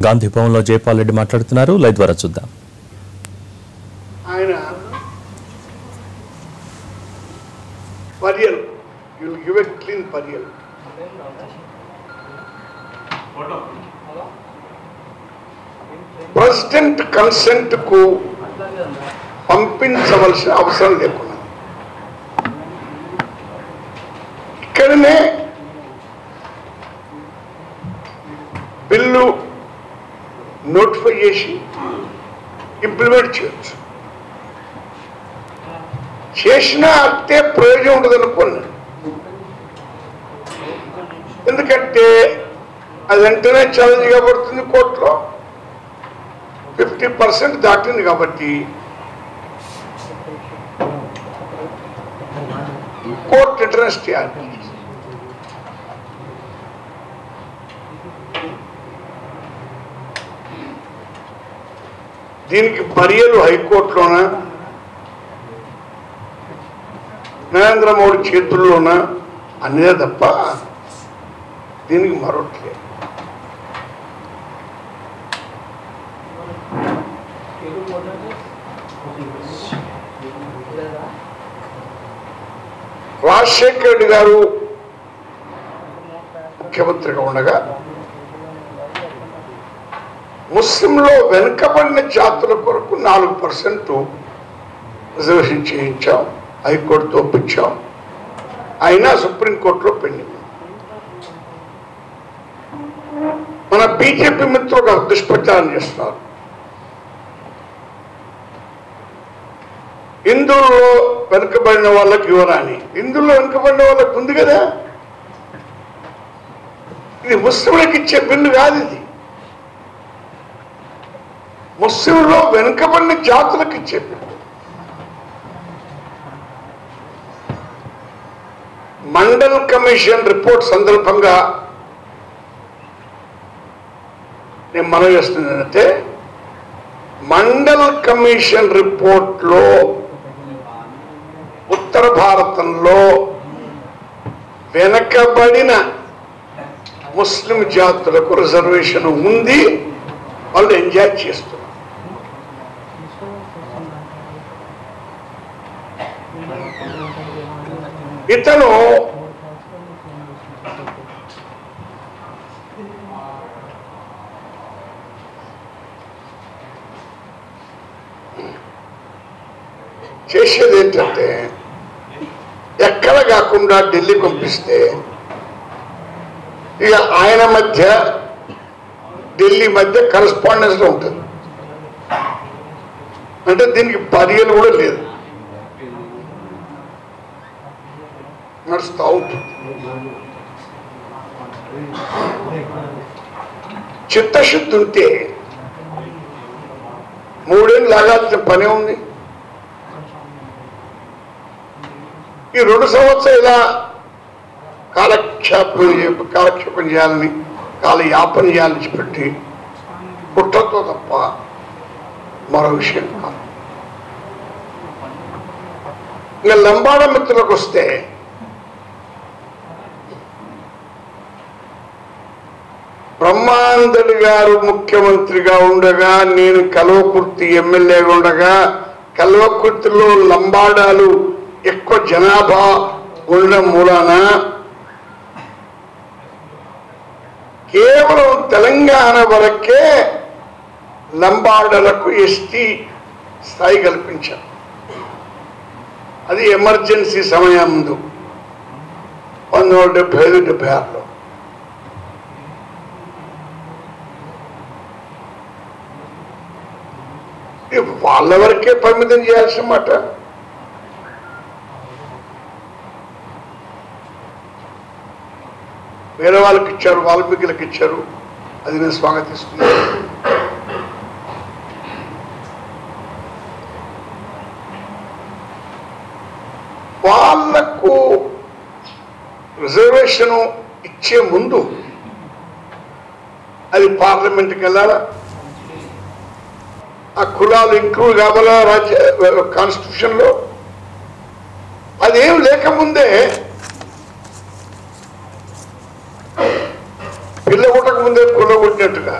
గాంధీ భవన్లో జైపాల్ రెడ్డి మాట్లాడుతున్నారు. లైవ్ ద్వారా చూద్దాం. ఆయన పర్యల్ you will give a clean పర్యల్. ప్రెసిడెంట్ కన్సెంట్ కు పంపించవలసిన అవసరం లేకుండా ఇక్కడనే బిల్లు నోటిఫై చేసి ఇంప్లిమెంట్ చేయొచ్చు. చేసినా అంతే ప్రయోజనం ఉండదు అనుకున్నాను. ఎందుకంటే అది వెంటనే ఛాలెంజ్ కాబడుతుంది కోర్టులో. 50% దాటింది కాబట్టి కోర్టు ఇంటరెస్ట్ చేయాలి. దీనికి పర్యలు హైకోర్టులోన నరేంద్ర మోడీ చేతుల్లోన అనేదే తప్ప దీనికి మరొకటి. రాజశేఖర రెడ్డి గారు ముఖ్యమంత్రిగా ఉండగా ముస్లింలో వెనుకబడిన జాతుల కొరకు 4% రిజర్వేషన్ చేయించాం. హైకోర్టుతో ఒప్పించాం. అయినా సుప్రీంకోర్టులో పెండింగ్. మన బీజేపీ మిత్రులు దుష్ప్రచారం చేస్తున్నారు. హిందువుల్లో వెనుకబడిన వాళ్ళకి ఇవ్వరాని. హిందువుల్లో వెనుకబడిన వాళ్ళకి ఉంది కదా. ఇది ముస్లింలకు ఇచ్చే బిల్లు కాదు. ఇది ముస్లింలో వెనుకబడిన జాతులకు ఇచ్చే బిల్లు. మండల్ కమిషన్ రిపోర్ట్ సందర్భంగా నేను మనవి చేస్తున్నానంటే, మండల్ కమిషన్ రిపోర్ట్లో ఉత్తర భారతంలో వెనకబడిన ముస్లిం జాతులకు రిజర్వేషన్ ఉంది. వాళ్ళు ఎంజాయ్ చేస్తున్నారు. ఇతను చేసేది ఏంటంటే, ఎక్కడ కాకుండా ఢిల్లీ పంపిస్తే ఇక ఆయన మధ్య ఢిల్లీ మధ్య కరెస్పాండెన్స్ లో ఉంటుంది. అంటే దీనికి పర్యలు కూడా లేదు, నడుస్తూ ఉంటుంది. చిత్తశుద్ధి ఉంటే 3 ఏళ్ళు లాగాల్సిన పనే ఉంది. ఈ 2 సంవత్సరాలు ఇలా కాలక్షేపం చేయాలని, కాలయాపన చేయాలని పెట్టి కుట్రతో తప్ప మరో విషయం కాదు. ఇంకా లంబాడ మిత్రులకు వస్తే, బ్రహ్మానందరెడ్డి గారు ముఖ్యమంత్రిగా ఉండగా, నేను కల్వకుర్తి ఎమ్మెల్యేగా ఉండగా, కల్వకుర్తిలో లంబాడాలు ఎక్కువ జనాభా ఉండడం మూలాన కేవలం తెలంగాణ వరకే లంబాడలకు ఎస్టీ స్థాయి కల్పించారు. అది ఎమర్జెన్సీ సమయం ముందు 1975-76లో. వాళ్ళ వరకే పరిమితం చేయాల్సిన మాట. వేరే వాళ్ళకి ఇచ్చారు, వాల్మీకులకు ఇచ్చారు. అది నేను స్వాగతిస్తున్నాను. వాళ్లకు రిజర్వేషన్ ఇచ్చే ముందు అది పార్లమెంట్కి వెళ్ళాలా, ఆ కులాలు ఇంక్లూడ్ కావాలా కాన్స్టిట్యూషన్ లో. అదేం లేకముందే పిల్ల కొట్టక ముందే కుల కొట్టినట్టుగా